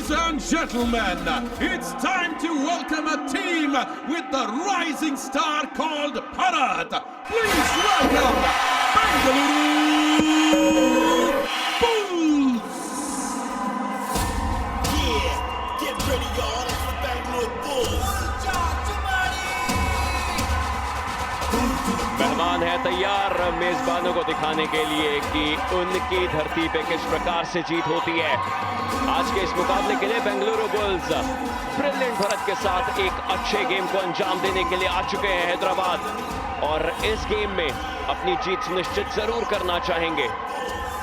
Ladies and gentlemen, it's time to welcome a team with the rising star called Bharat. Please welcome Bengaluru Bulls. Yeah, get ready y'all, it's the Bengaluru Bulls. मेहमान है तैयार मेजबानों को दिखाने के लिए कि उनकी धरती पे किस प्रकार से जीत होती है। आज के इस मुकाबले के लिए बेंगलुरु बुल्स ब्रिलियंट भरत के साथ एक अच्छे गेम को अंजाम देने के लिए आ चुके हैं हैदराबाद, और इस गेम में अपनी जीत सुनिश्चित जरूर करना चाहेंगे।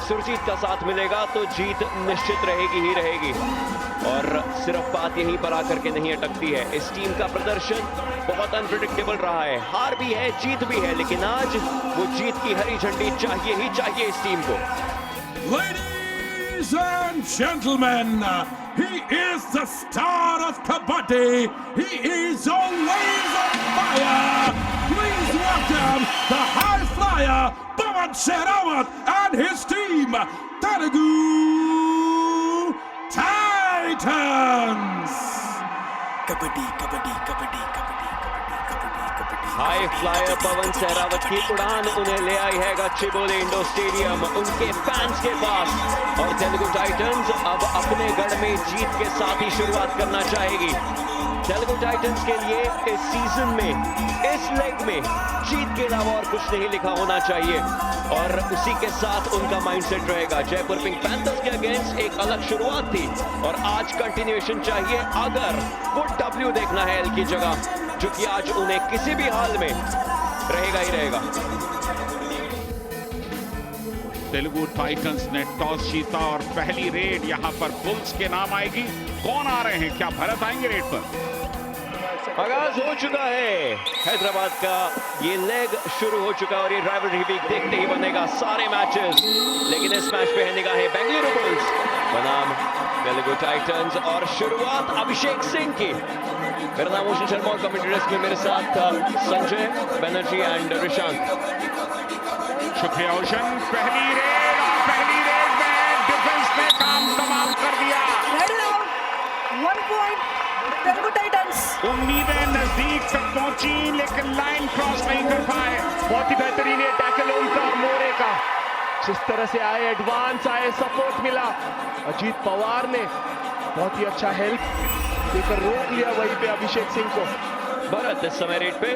सुरजीत का साथ मिलेगा तो जीत निश्चित रहेगी ही रहेगी, और सिर्फ बात यहीं पर आकर के नहीं अटकती है। इस टीम का प्रदर्शन बहुत अनप्रेडिक्टेबल रहा है, हार भी है जीत भी है, लेकिन आज वो जीत की हरी झंडी चाहिए ही चाहिए इस टीम को। Ladies and gentlemen, he is the star of Kabaddi. He is always on fire. Please welcome the high flyer, Pawan Sehrawat, and his team, Telugu Titans. Kabaddi, kabaddi, kabaddi, kabaddi, kabaddi, kabaddi, kabaddi. High flyer Pawan Sehrawat की उड़ान उन्हें ले आई है Gachibowli indoor stadium उनके fans के पास, और तेलुगु टाइटंस अब अपने गढ़ में जीत के साथ ही शुरुआत करना चाहेगी। तेलुगु टाइटंस के लिए इस सीजन में इस लेग में जीत के अलावा और कुछ नहीं लिखा होना चाहिए, और उसी के साथ उनका माइंडसेट रहेगा। जयपुर पिंक पैंथर्स के अगेंस्ट एक अलग शुरुआत थी, और आज कंटिन्यूएशन चाहिए अगर वो डब्ल्यू देखना है एल की जगह, जो कि आज उन्हें किसी भी हाल में रहेगा ही रहेगा। तेलुगु टाइटंस ने टॉस जीता और पहली रेड यहां पर बुल्स के नाम आएगी। कौन आ रहे हैं, क्या भरत आएंगे रेड पर? आगाज हो चुका है हैदराबाद का, ये लेग शुरू हो चुका है, और ये राइवलरी वीक देखते ही बनेगा सारे मैचेस। लेकिन इस मैच पे है निगाहें बेंगलुरु बुल्स बनाम तेलुगु टाइटंस, और शुरुआत अभिषेक सिंह की। मेरा नाम ओशन शर्मा और कमेंटेटर्स में मेरे साथ संजय बनर्जी एंड ऋषांक। शुक्रिया ओशन। पहली रेड में डिफेंस ने काम तमाम कर दिया। 1 point तेलुगु टाइटंस। उम्मीदें नजदीक तक पहुंची लेकिन लाइन क्रॉस नहीं कर पाए। बहुत ही बेहतरीन ये टैकल उनका मोरे का, जिस तरह से आए एडवांस आए, सपोर्ट मिला। अजीत पवार ने बहुत ही अच्छा हेल्प देकर रोक लिया वहीं पे अभिषेक सिंह को। भरत इस समय रेड पे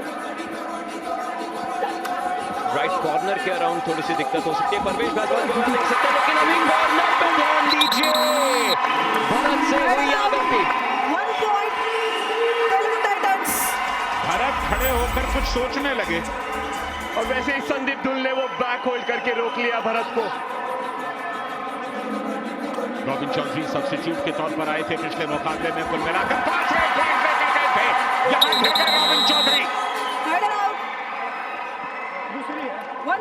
राइट कॉर्नर के अराउंड थोड़ी सी दिक्कत हो सकती है। परवेश भारद्वाज को देख सकते हैं, लेकिन अभी कॉर्नर पे ध्यान दीजिए, भरत से हुई आगती। 1 point तेलुगु टाइटंस। भरत खड़े होकर कुछ सोचने लगे, और वैसे ही संदीप दुल ने वो बैक होल्ड करके रोक लिया भरत को। रॉबिन चौधरी सब्स्टिट्यूट के तौर पर आए थे पिछले मुकाबले में। कुल मिलाकर 5 रेड पॉइंट लेकर गए थे, यहां गिर गए रॉबिन चौधरी।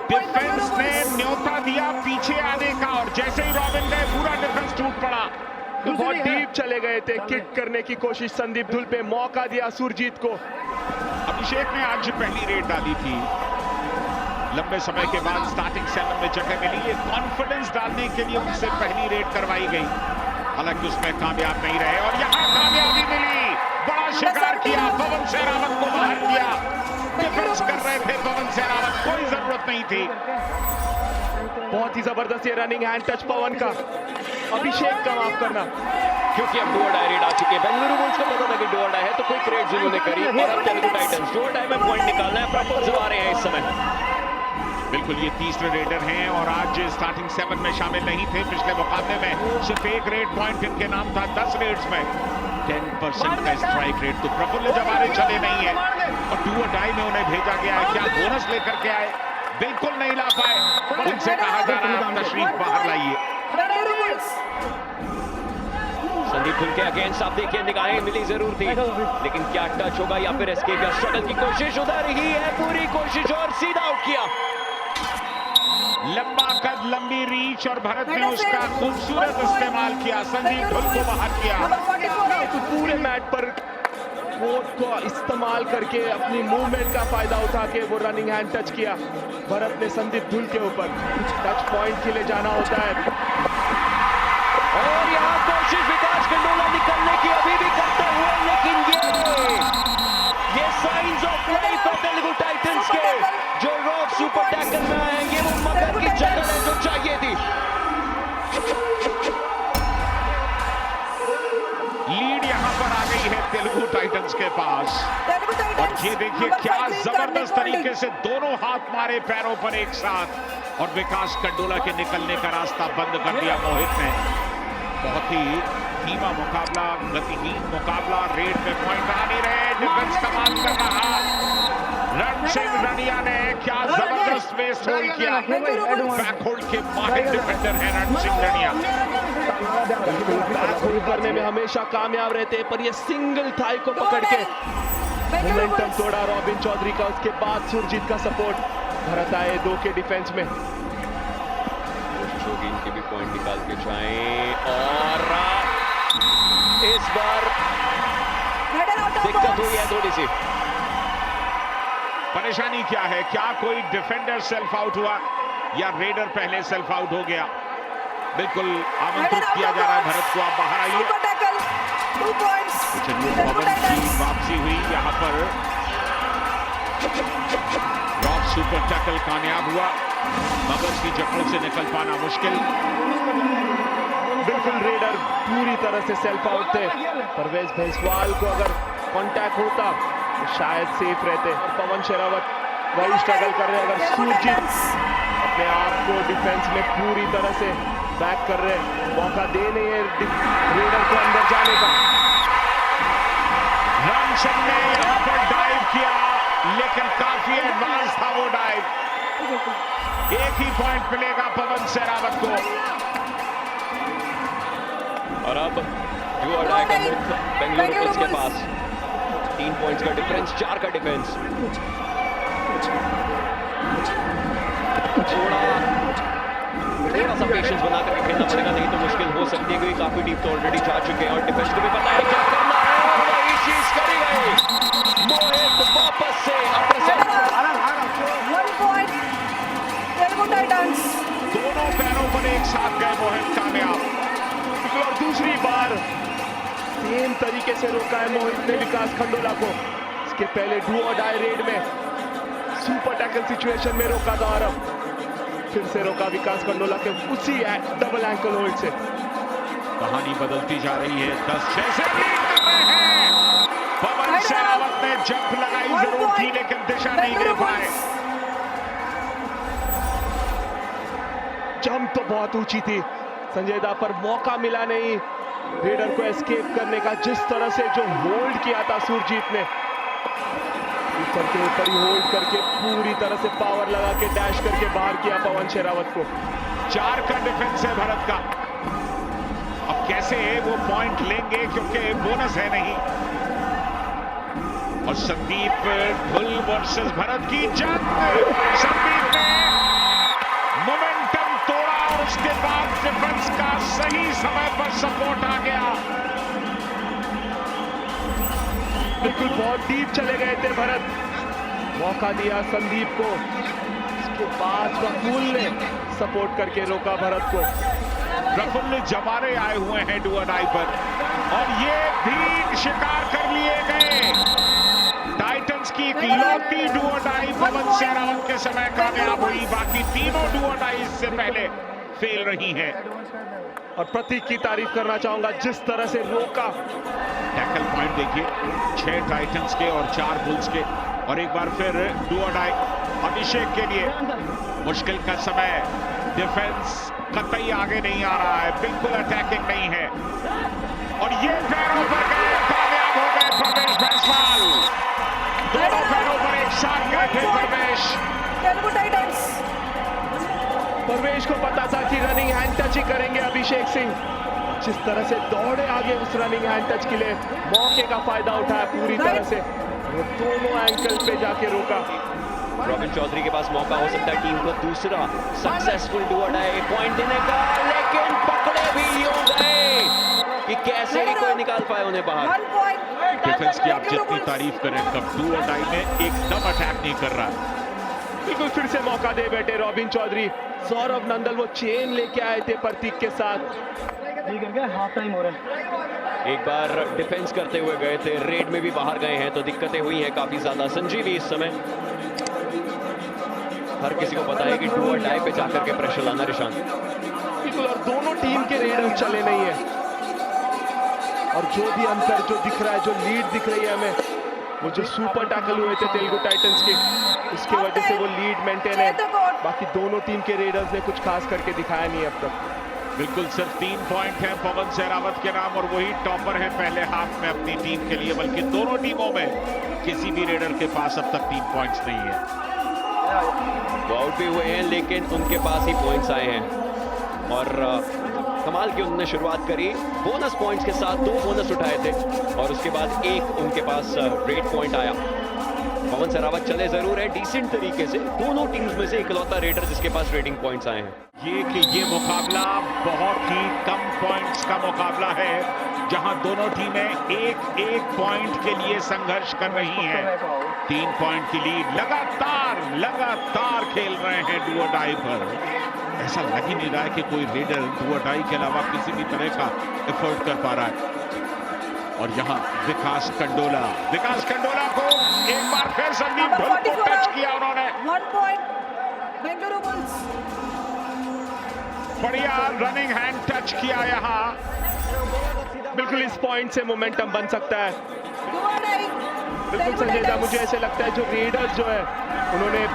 डिफेंस ने न्योता दिया पीछे आने का, और जैसे ही रॉबिन गए पूरा डिफेंस टूट पड़ा। तो बहुत डीप चले गए थे, किक करने की कोशिश संदीप दुल पे, मौका दिया सुरजीत को। अभिषेक ने आज पहली रेड डाली थी, लंबे समय के बाद स्टार्टिंग 7 में जगह मिली। ये कॉन्फिडेंस डालने के लिए उनसे पहली रेड करवाई गई, हालांकि उसमें कामयाब नहीं रहे, और यहां कामयाबी मिली। बड़ा शिकार किया, पवन सहरावत को बाहर किया। डिफेंस कर रहे थे पवन सहरावत, कोई जरूरत नहीं थी। बहुत ही जबरदस्त ये रनिंग हैंड टच पवन का, अभिषेक का माफ करना, क्योंकि अब डुअर डाई रेड आ चुकी है। बेंगलुरु बुल्स को पता था कि डुअर डाई है तो कोई क्रेड जिन्होंने करी, और अब तेलुगु टाइटंस डुअर डाई में पॉइंट निकालना है, प्रपोजल आ रहे हैं इस समय। बिल्कुल, ये तीसरे रेडर हैं, और आज स्टार्टिंग 7 में शामिल नहीं थे। पिछले मुकाबले में सिर्फ एक रेड पॉइंट इनके नाम था 10 रेड्स में। 10% का स्ट्राइक रेट, तो प्रफुल्ल जवारे चले नहीं है, और डू और डाई में उन्हें भेजा गया है। क्या बोनस लेकर के आए? बिल्कुल नहीं ला पाए। उनसे कहा जा रहा है तशरीफ बाहर लाइए। संदीप दुल के अगेंस्ट आप देखिए निगाहें मिली जरूर थी, लेकिन क्या टच होगा या फिर एस्केप या स्ट्रगल की कोशिश उधर ही है, पूरी कोशिश, और सीधा आउट किया। लंबा कद, लंबी रीच, और भरत ने उसका खूबसूरत इस्तेमाल किया। संदीप दुल को बाहर किया। तो पूरे मैच पर कोर्ट को इस्तेमाल करके अपनी मूवमेंट का फायदा उठा के वो रनिंग हैंड टच किया भरत ने संदीप दुल के ऊपर। टच पॉइंट के लिए जाना होता है, और यहाँ कोशिश विकास गंडोला टाइटंस के पास। Telugu और Titans. ये देखिए number क्या 5 green card, जबरदस्त Nick तरीके Golding. से दोनों हाथ मारे पैरों पर एक साथ और विकास कंडोला के निकलने का रास्ता बंद कर दिया मोहित ने। बहुत ही धीमा मुकाबला, गतिहीन मुकाबला, रेड में पॉइंट आ नहीं रहे, डिफेंस कमाल कर रहा। रणसिंह रनिया ने क्या जबरदस्त बेस होल्ड किया। बैक होल्ड के माहिर डिफेंडर हैं रणसिंह रनिया। बैक होल्ड करने में हमेशा कामयाब रहते हैं, पर ये सिंगल थाई को पकड़ के Bengaluru मोमेंटम Bulls. तोड़ा रॉबिन चौधरी का। उसके बाद सुरजीत का सपोर्ट, भरत आए 2 के डिफेंस में। कोशिश होगी इनके भी पॉइंट निकाल के जाएं और इस बार Headed out of दिक्कत bounds. हुई है थोड़ी सी। परेशानी क्या है? क्या कोई डिफेंडर सेल्फ आउट हुआ या रेडर पहले सेल्फ आउट हो गया? बिल्कुल आमंत्रित किया जा रहा है भरत को, आप बाहर आइए। Super tackle. 2 points. चलिए Telugu पवन की Titans. वापसी हुई यहाँ पर। रॉक सुपर टैकल कामयाब हुआ, मगज की जकड़ों से निकल पाना मुश्किल। बिल्कुल रेडर पूरी तरह से सेल्फ आउट थे। परवेज भैंसवाल को अगर कांटेक्ट होता तो शायद सेफ रहते। और पवन शेरावत वही स्ट्रगल कर रहे हैं। अगर Telugu सुरजीत Titans. अपने आप को डिफेंस में पूरी तरह से बैक कर रहे हैं, मौका दे नहीं है रेडर को अंदर जाने का। रणसिंह ने यहाँ पर डाइव किया, लेकिन काफी एडवांस था वो डाइव। एक ही पॉइंट मिलेगा पवन शेरावत को। और अब डू और डाई का मुख बेंगलुरु बुल्स के पास। 3 पॉइंट्स का डिफरेंस, 4 का डिफेंस। थोड़ा सा पेशेंस बना कर खेलना पड़ेगा, नहीं तो मुश्किल हो सकती है, क्योंकि काफी डीप तो ऑलरेडी जा चुके हैं और डिफेंस को भी पता है क्या करना है और वही चीज करी गई। मोहित वापस से अपने सेट 1 point. Telugu Titans. दोनों पैरों पर एक साथ गए मोहित, कामयाब। और दूसरी बार सेम तरीके से रोका है मोहित ने विकास खंडोला को। इसके पहले डू और डाई रेड में सुपर टैकल सिचुएशन में रोका था और अब फिर से रोका विकास खंडोला के उसी डबल एंकल होल्ड से। कहानी बदलती जा रही है। 10-6 से लीड कर रहे हैं। पवन शेरावत ने जंप लगाई जरूर थी, लेकिन दिशा नहीं दे पाए। जंप तो बहुत ऊंची थी संजय दा, पर मौका मिला नहीं रेडर को एस्केप करने का। जिस तरह से जो होल्ड किया था सुरजीत ने, ऊपर के ऊपर ही होल्ड करके पूरी तरह से पावर लगा के डैश करके बाहर किया पवन शेरावत को। 4 का डिफेंस है भारत का। अब कैसे वो पॉइंट लेंगे, क्योंकि बोनस है नहीं। और संदीप ढुल वर्सेस भारत की जंग। संदीप ने मोमेंटम तोड़ा और उसके बाद डिफेंस का सही समय पर सपोर्ट आ गया। बिल्कुल बहुत डीप चले गए थे भरत, मौका दिया संदीप को। उसके बाद प्रफुल्ल ने सपोर्ट करके रोका भरत को। प्रफुल्ल जमारे आए हुए हैं डू और डाई पर, और ये भी शिकार कर लिए गए। टाइटंस की इकलौती डू और डाई पवन शेरावत के समय कामयाब हुई, बाकी तीनों डू और डाई इससे पहले फेल रही हैं। और प्रतीक की तारीफ करना चाहूंगा, जिस तरह से रोका। टैकल पॉइंट देखिए, 6 टाइटंस के और 4 बुल्स के। और एक बार फिर डू और डाई अभिषेक के लिए मुश्किल का समय। डिफेंस कतई आगे नहीं आ रहा है, बिल्कुल अटैकिंग नहीं है। और ये पैरों पर गए, कामयाब हो गए परवेश भैंसवाल। दोनों पैरों पर एक साथ गए थे परवेश। Telugu Titans. परवेश को पता था कि रनिंग हैंड टच ही करेंगे अभिषेक सिंह। जिस तरह से दौड़े आगे उस रनिंग हैंड टच के लिए, मौके का फायदा उठाया पूरी तरह से। वो दोनों एंकल पे जाके रोका। रॉबिन चौधरी के पास मौका हो सकता है टीम को दूसरा सक्सेसफुल डू और डाई पॉइंट देने का, लेकिन पकड़े भी यूं गए कि कैसे ही कोई निकाल पाए उन्हें बाहर। 1 point. डिफेंस की आप जितनी तारीफ करें, कब डू और डाई में एकदम अटैक नहीं कर रहा। बिल्कुल फिर से मौका दे बैठे रॉबिन चौधरी। सौरभ नंदल वो चेन लेके आए थे प्रतीक के साथ। एक बार डिफेंस करते हुए गए थे, रेड में भी बाहर गए हैं, तो दिक्कतें हुई हैं काफी ज्यादा। संजीवी इस समय हर किसी को पता है कि डू और डाई पे जाकर के प्रेशर लाना निशान। बिल्कुल, और दोनों टीम के रेडर चले नहीं है। और जो भी अंतर जो दिख रहा है, जो लीड दिख रही है हमें, वो जो सुपर टैकल हुए थे तेलुगु टाइटंस के, उसकी वजह से वो लीड मेंटेन है। बाकी दोनों टीम के रेडर्स ने कुछ खास करके दिखाया नहीं अब तक। बिल्कुल, सिर्फ 3 पॉइंट हैं पवन सहरावत के नाम और वही टॉपर है पहले हाफ में अपनी टीम के लिए, बल्कि दोनों टीमों में किसी भी रेडर के पास अब तक 3 पॉइंट्स नहीं है। वो आउट भी हुए हैं लेकिन उनके पास ही पॉइंट्स आए हैं और कमाल की उन्होंने शुरुआत करी, बोनस पॉइंट्स के साथ 2 बोनस उठाए थे और उसके बाद एक उनके पास रेड पॉइंट आया। पवन सहरावत चले जरूर है डिसेंट तरीके से, दोनों टीम्स में से इकलौता रेडर जिसके पास रेडिंग पॉइंट्स आए हैं। ये मुकाबला बहुत ही कम पॉइंट्स का मुकाबला है, जहां दोनों टीमें एक पॉइंट के लिए संघर्ष कर रही हैं। 3 पॉइंट की लीड, लगातार खेल रहे हैं डू और डाई पर। ऐसा लग ही नहीं रहा है कि कोई रेडर डू और डाई के अलावा किसी भी तरह का एफर्ट कर पा रहा है। और यहाँ विकास कंडोला को एक बार फिर संदीप ढोल को टच किया उन्होंने। 1 पॉइंट बेंगलुरु बुल्स। बढ़िया रनिंग हैंड टच किया यहाँ। बिल्कुल इस पॉइंट से मोमेंटम बन सकता है। बिल्कुल संजय दा, मुझे ऐसे लगता है जो रेडर्स जो है उन्होंने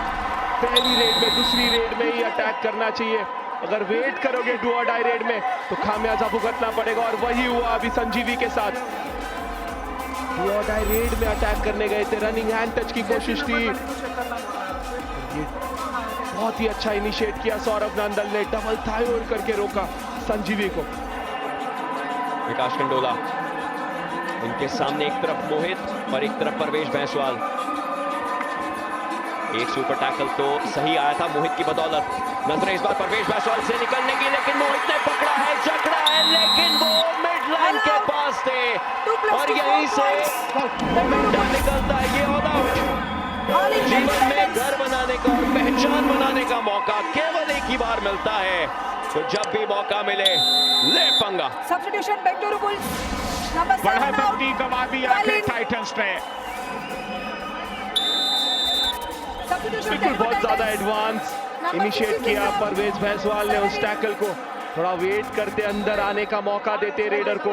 पहली रेड में, दूसरी रेड में ही अटैक करना चाहिए। अगर वेट करोगे डू और डाई रेड में तो खामियाजा भुगतना पड़ेगा और वही हुआ अभी संजीवी के साथ। डू और डाई रेड में अटैक करने गए थे, रनिंग हैंड टच की कोशिश थी, ये बहुत ही अच्छा इनिशिएट किया सौरभ नांदल ने, डबल थाई होल्ड करके रोका संजीवी को। विकास कंडोला, उनके सामने एक तरफ मोहित और एक तरफ परवेश भैंसवाल। एक सुपर टैकल तो सही आया था मोहित की बदौलत। नजर इस बार परवेश भैंसवाल से निकलने की, लेकिन मोहित ने पकड़ा है, जकड़ा है, लेकिन वो मिड लाइन के पास थे और यहीं से मोमेंटम निकलता है। ये ऑल आउट। जीवन में घर बनाने का और पहचान बनाने का मौका केवल एक ही बार मिलता है, तो जब भी मौका मिले ले पंगा। Substitution Bengaluru bulls. बढ़ती गवा दी आखिर टाइटंस ने। बिल्कुल बहुत ज्यादा एडवांस इनिशिएट किया परवेज भैंसवाल ने उस टैकल को, थोड़ा वेट करते, अंदर आने का मौका देते रेडर को।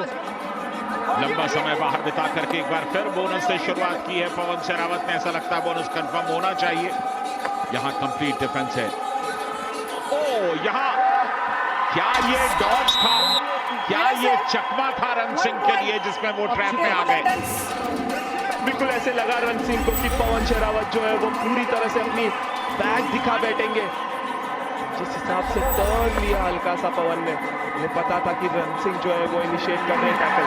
लंबा समय बाहर बिता करके एक बार फिर बोनस से शुरुआत की है पवन सहरावत ने। ऐसा लगता है बोनस कंफर्म होना चाहिए। यहां कंप्लीट डिफेंस है। ओ यहां क्या ये डॉज था, क्या ये चकमा था रण सिंह के लिए जिसमें वो ट्रैप में आ गए। बिल्कुल ऐसे लगा रण सिंह को कि पवन सहरावत जो है वो पूरी तरह से अपनी बैग दिखा बैठेंगे। जिस हिसाब से टर्न लिया हल्का सा पवन ने, उन्हें पता था कि रण सिंह जो है वो इनिशिएट कर रहे हैं टैकल।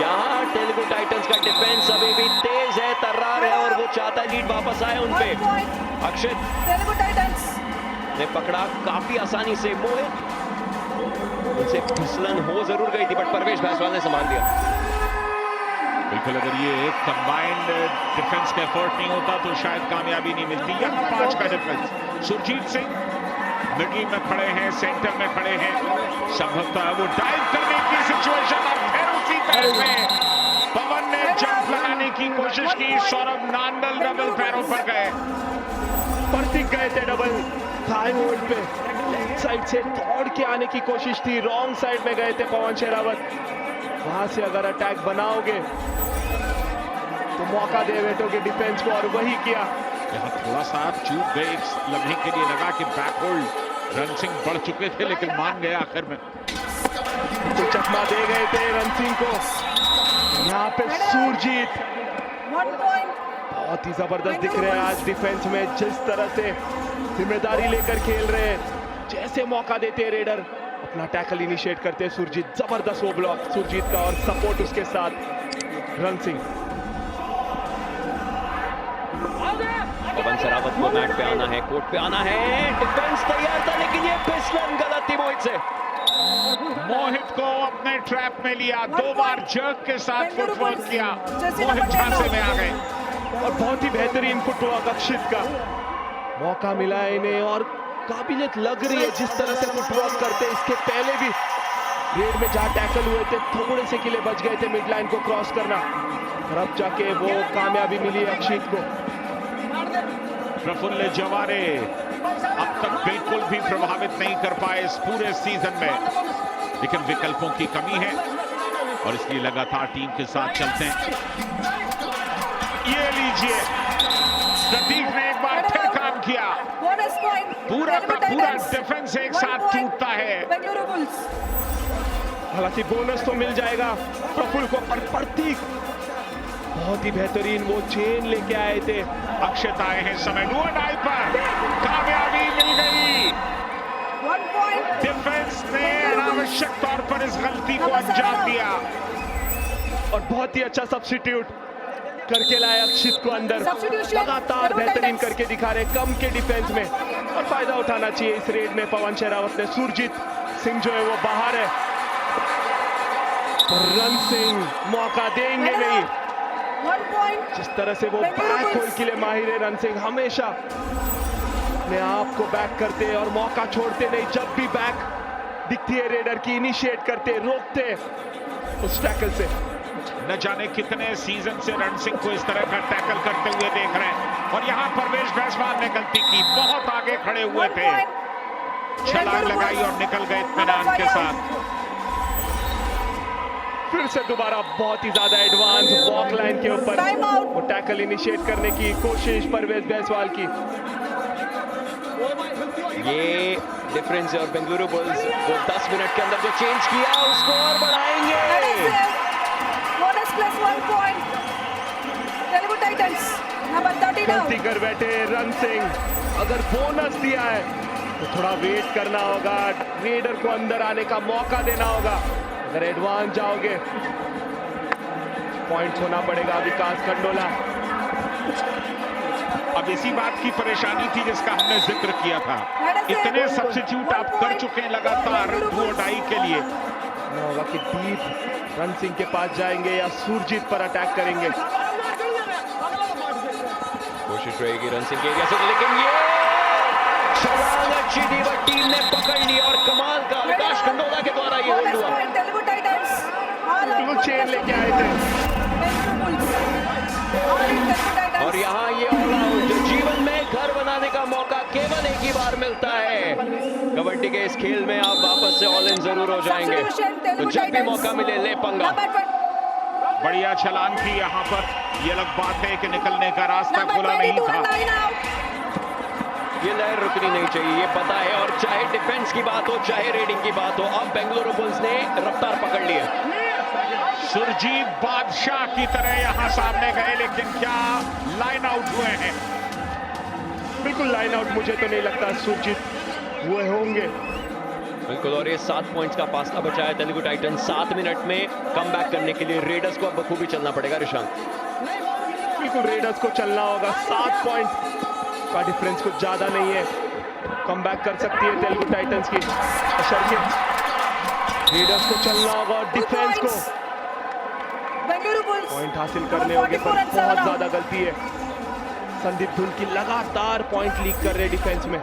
यहाँ तेलुगु टाइटंस का डिफेंस अभी भी तेज है, तर्रार है और वो चाहता है लीड वापस आए उन पे। अक्षित तेलुगु टाइटंस ने पकड़ा काफी आसानी से मोहित, उनसे फिसलन हो जरूर गई थी बट परवेश भैंसवाल ने संभाल दिया। बिल्कुल, अगर ये कंबाइंड डिफेंस का एफर्ट नहीं होता तो शायद कामयाबी नहीं मिलती। यहाँ 5 का डिफेंस। सुरजीत सिंह मिडिल में खड़े हैं, सेंटर में खड़े हैं, संभवतः वो डाइव करने की सिचुएशन और फिर उसी तरह में पवन ने जंप लगाने की कोशिश की। सौरभ नांदल डबल पैरों पर गए, परतिक गए थे डबल थाई होल्ड पे, लेफ्ट साइड से दौड़ के आने की कोशिश थी, रॉन्ग साइड में गए थे पवन सहरावत। वहां से अगर अटैक बनाओगे तो मौका दे बैठोगे डिफेंस को, और वही किया। यहाँ थोड़ा सा चूक गए, एक लम्हे के लिए लगा कि बैक होल्ड रण सिंह बढ़ चुके थे लेकिन मान गए आखिर में। तो चकमा दे गए थे रण सिंह को। यहाँ पे सुरजीत 1 पॉइंट। बहुत ही जबरदस्त दिख रहे हैं आज डिफेंस में, जिस तरह से जिम्मेदारी लेकर खेल रहे हैं। जैसे मौका देते हैं रेडर अपना टैकल इनिशिएट करते हैं सुरजीत। जबरदस्त वो ब्लॉक सुरजीत का और सपोर्ट उसके साथ रण सिंह। पवन सहरावत को मैट पे आना है, कोर्ट पे आना है, डिफेंस तैयार था लेकिन ये फिसलन गलत थी मोहित से। मोहित को अपने ट्रैप में लिया, 2 बार जर्क के साथ फुटवर्क किया, मोहित झांसे में आ गए। और बहुत ही बेहतरीन फुटवर्क अक्षित का, मौका मिला है इन्हें और काबिलियत लग रही है जिस तरह से फुटवर्क करते। इसके पहले भी रेड में जहां टैकल हुए थे थोड़े से के लिए बच गए थे मिड लाइन को क्रॉस करना, और अब जाके वो कामयाबी मिली है अक्षित को। प्रफुल्ल जवारे अब तक बिल्कुल भी प्रभावित नहीं कर पाए इस पूरे सीजन में। लेकिन विकल्पों की कमी है और इसलिए लगातार टीम के साथ चलते हैं। ये लीजिए, प्रतीक ने एक बार फिर काम किया। Bonus point. पूरा का Telugu पूरा Titans. डिफेंस एक 1 साथ point. टूटता है। Bengaluru Bulls. हालांकि बोनस तो मिल जाएगा प्रफुल्ल को, पर प्रतीक बहुत ही बेहतरीन वो चेन लेके आए थे। अक्षत आए हैं समय डाई पर, कामयाबी मिल गई। 1 point. डिफेंस ने अनावश्यक तौर पर इस गलती को अंजाम दिया और बहुत ही अच्छा सब्स्टिट्यूट करके लाए अक्षित को अंदर। Substitution. लगातार Telugu बेहतरीन Titans. करके दिखा रहे कम के डिफेंस में, और फायदा उठाना चाहिए इस रेड में पवन शेरावत ने। सुरजीत सिंह जो है वो बाहर है, पर रन सिंह मौका देंगे नहीं। 1 point. जिस तरह से वो Bengaluru बैक होल Bulls. के लिए माहिर है रन सिंह, हमेशा अपने आप को बैक करते और मौका छोड़ते नहीं। जब भी बैक दिखती है रेडर की, इनिशिएट करते, रोकते उस टैकल से। न जाने कितने सीजन से रण सिंह को इस तरह का टैकल करते हुए देख रहे हैं, और यहां परवेश जायसवाल ने गलती की, बहुत आगे खड़े हुए 1 थे, point. छलांग Bengaluru लगाई Bulls. और निकल गए इत्मीनान के साथ। फिर से दोबारा बहुत ही ज्यादा एडवांस वॉक लाइन के ऊपर Time out. वो टैकल इनिशिएट करने की कोशिश परवेश जायसवाल की। ये डिफरेंस है और बेंगलुरु बुल्स वो 10 मिनट के अंदर जो चेंज किया उसको और बढ़ाएंगे। Bonus plus 1 point. Telugu Titans. Number 30 now. गलती कर बैठे रन सिंह। अगर बोनस दिया है तो थोड़ा वेट करना होगा, रेडर को अंदर आने का मौका देना होगा। अगर एडवांस जाओगे पॉइंट होना पड़ेगा विकास खंडोला। अब इसी बात की परेशानी थी जिसका हमने जिक्र किया था, इतने सब्स्टिट्यूट आप कर चुके हैं लगातार डाई के लिए। होगा कि दीप रन सिंह के पास जाएंगे या सुरजीत पर अटैक करेंगे। कोशिश रहेगी रन सिंह के एरिया से, लेकिन ये छलांग अच्छी थी, बट टीम ने पकड़ लिया और कमाल का विकास खंडोला के द्वारा ये होल्ड Bonus हुआ। point. Telugu Titans. All out बिल्कुल for चेन लेके आए थे। Bengaluru Bulls. All in Telugu Titans. और यहाँ ये ऑल आउट, जो जीवन में घर बनाने का मौका केवल एक ही बार मिलता है। कबड्डी के इस खेल में आप वापस से ऑल इन जरूर हो जाएंगे, Substitution, तो Telugu जब भी Titans. मौका मिले ले पंगा। Number 20. बढ़िया छलांग थी यहाँ पर, ये अलग बात है कि निकलने का रास्ता Number खुला नहीं 22 था। and 9 out. ये लहर रुकनी नहीं चाहिए, ये पता है, और चाहे डिफेंस की बात हो चाहे रेडिंग की बात हो, अब बेंगलुरु बुल्स ने रफ्तार पकड़ ली है। सुरजीत बादशाह की तरह यहां सामने गए, लेकिन क्या लाइन आउट हुए हैं। बिल्कुल लाइन आउट मुझे तो नहीं लगता सुरजीत हुए होंगे। बिल्कुल, और ये 7 पॉइंट्स का फासला बचा है तेलुगु टाइटंस। 7 मिनट में कमबैक करने के लिए रेडर्स को अब बखूबी चलना पड़ेगा। ऋषांक, बिल्कुल रेडर्स को चलना होगा, 7 पॉइंट का डिफरेंस कुछ ज्यादा नहीं है। कमबैक कर सकती है तेलुगु टाइटंस की शर्तें। रेडर्स को चलना होगा और 2 डिफेंस को points. Bengaluru Bulls. पॉइंट हासिल करने होंगे, पर 44 and 7 बहुत out. ज्यादा गलती है। संदीप धुल की लगातार पॉइंट लीक कर रहे डिफेंस में।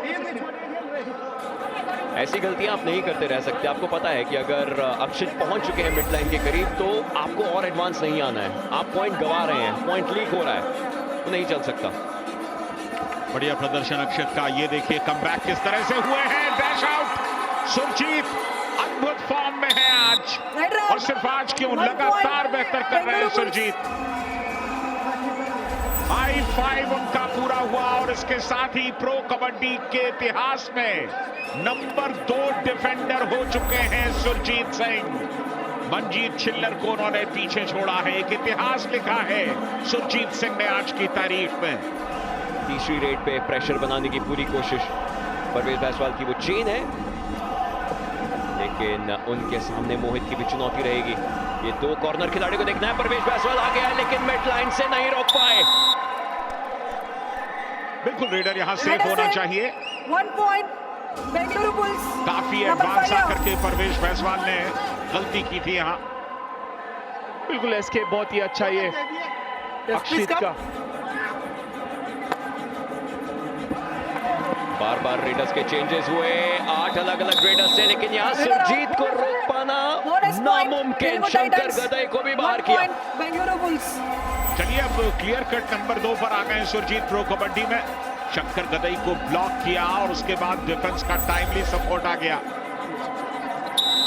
ऐसी गलतियां आप नहीं करते रह सकते। आपको पता है कि अगर अक्षित पहुंच चुके हैं मिड लाइन के करीब, तो आपको और एडवांस नहीं आना है। आप पॉइंट गंवा रहे हैं, पॉइंट लीक हो रहा है, तो नहीं चल सकता। बढ़िया प्रदर्शन अक्षत का, ये देखिए कमबैक किस तरह से हुए हैं। डैश आउट, सुरजीत अद्भुत फॉर्म में है आज, और सिर्फ आज क्यों, लगातार बेहतर कर रहे हैं सुरजीत। हाई फाइव उनका पूरा हुआ, और इसके साथ ही प्रो कबड्डी के इतिहास में नंबर 2 डिफेंडर हो चुके हैं सुरजीत सिंह। मनजीत छिल्लर को उन्होंने पीछे छोड़ा है, एक इतिहास लिखा है सुरजीत सिंह ने आज की तारीख में। तीसरी रेड पे प्रेशर बनाने की पूरी कोशिश परवेश जायसवाल की, वो चेन है, लेकिन उनके सामने मोहित की भी चुनौती रहेगी। ये 2 कॉर्नर खिलाड़ी को देखना है। परवेश जायसवाल आ गया है, लेकिन मिड लाइन से नहीं रोक पाए। बिल्कुल रेडर यहां सेफ होना चाहिए। 1 point. Bengaluru Bulls. काफी Number एडवांस 5 आकर के परवेश जायसवाल ने गलती की थी यहां। बिल्कुल एस्केप बहुत ही अच्छा ये अक्षित का। बार बार रेडर्स के चेंजेस हुए, 8 अलग अलग रेडर्स से, लेकिन यहाँ सुरजीत को रोक पाना नामुमकिन। शंकर गदई को भी बाहर किया। Bengaluru Bulls. चलिए अब क्लियर कट नंबर 2 पर आ गए सुरजीत प्रो कबड्डी में। शंकर गदई को ब्लॉक किया और उसके बाद डिफेंस का टाइमली सपोर्ट आ गया।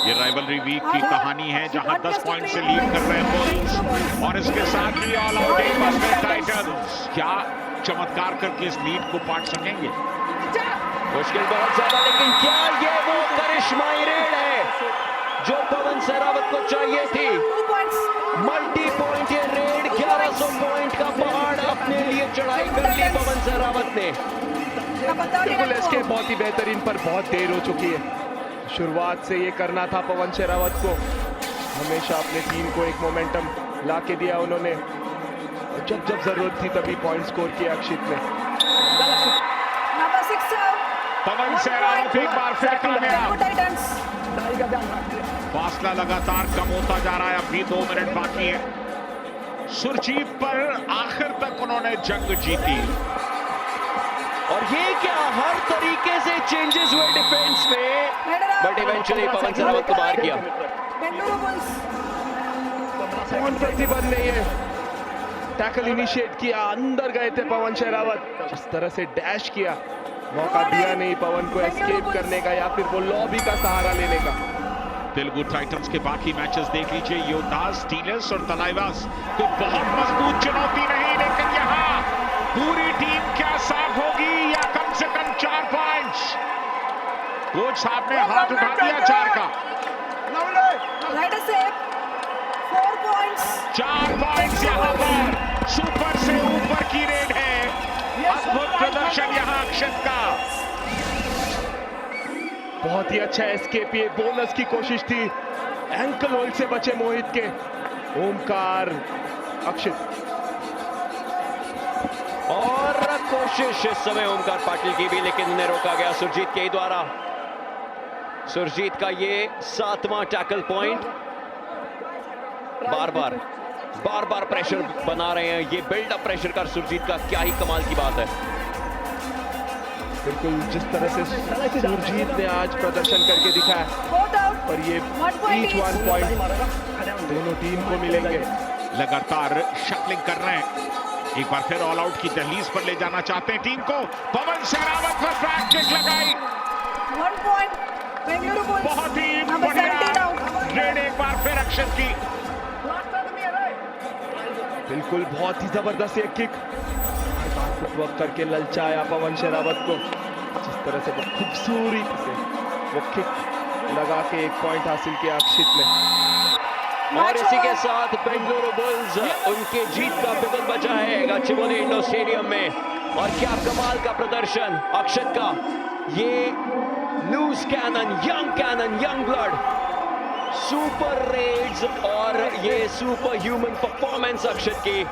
ये राइवलरी वीक की कहानी है जहां 10 पॉइंट से लीड कर रहे हैं बुल्स और इसके साथ ही ऑल आउट एक टाइटंस क्या चमत्कार करके इस लीड को पाट सकेंगे। मुश्किल बहुत ज्यादा, लेकिन क्या ये वो करिश्माई रेड है जो पवन सहरावत को चाहिए थी। 2 points. मल्टी पॉइंट ये रेड, 1100 पॉइंट का पहाड़ अपने लिए चढ़ाई कर ली पवन सहरावत ने। Number 39 बिल्कुल to एस्केप बहुत ही बेहतरीन, पर बहुत देर हो चुकी है। शुरुआत से ये करना था पवन शेरावत को, हमेशा अपने टीम को एक मोमेंटम ला के दिया उन्होंने, और जब जब जरूरत थी तभी पॉइंट स्कोर किया अक्षित ने। Number 6 out. पवन 1 सहरावत point. एक बार फिर कामयाब। Telugu Titans. फासला लगातार कम होता जा रहा है, अभी 2 मिनट बाकी है। सुरजीत पर आखिर तक उन्होंने जंग जीती और ये क्या हर तरीके से चेंजेस हुए डिफेंस में, बट इवेंचुअली पवन सहरावत को बाहर किया। Bengaluru Bulls. कौन प्रतिबंध नहीं है, टैकल इनिशिएट किया, अंदर गए थे पवन शेरावत, जिस तरह से डैश किया, मौका दिया नहीं पवन को एस्केप करने का या फिर वो लॉबी का सहारा लेने का। तेलुगु टाइटंस के बाकी मैचेस देख लीजिए, योद्धास, स्टीलर्स और तलाइवास को बहुत मजबूत चुनौती रही, लेकिन यहाँ पूरी टीम क्या साफ होगी या कम से कम 4 पॉइंट्स। कोच साहब ने हाथ उठा दिया 4 का। Right save. 4 points. 4 पॉइंट्स यहाँ पर, सुपर से ऊपर की रेड है। अद्भुत प्रदर्शन यहाँ अक्षत का। बहुत ही अच्छा एस्केप, ये बोनस की कोशिश थी, एंकल होल्ड से बचे मोहित के ओमकार अक्षित। और कोशिश इस समय ओमकार पाटिल की भी, लेकिन उन्हें रोका गया सुरजीत के द्वारा। सुरजीत का ये 7वां टैकल पॉइंट। बार बार प्रेशर बना रहे हैं, ये बिल्डअप प्रेशर का सुरजीत का क्या ही कमाल की बात है। बिल्कुल जिस तरह से सुरजीत ने आज प्रदर्शन करके दिखाया, Both out. और ये 1 point ईच 1 पॉइंट दोनों टीम को मिलेंगे। लगातार शटलिंग कर रहे हैं, एक बार फिर ऑल आउट की दहलीज पर ले जाना चाहते हैं टीम को। पवन सहरावत पर बैक किक लगाई, 1 point. Bengaluru Bulls. बहुत ही Number 17 बढ़िया out. रेड एक बार फिर अक्षत की। बिल्कुल बहुत ही जबरदस्त ये किक, फुटवर्क करके ललचाया पवन शेरावत को, जिस तरह से वो खूबसूरती से वो किक लगा के 1 पॉइंट हासिल किया अक्षित ने। और इसी के साथ बेंगलुरु बुल्स उनके जीत का बिगुल बजा है गच्चिबौली इंडोर स्टेडियम में। और क्या कमाल का प्रदर्शन अक्षत का, ये loose cannon, young blood, super reds और ये सुपर ह्यूमन परफॉर्मेंस अक्षत की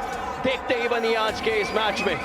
देखते ही बनी आज के इस मैच में।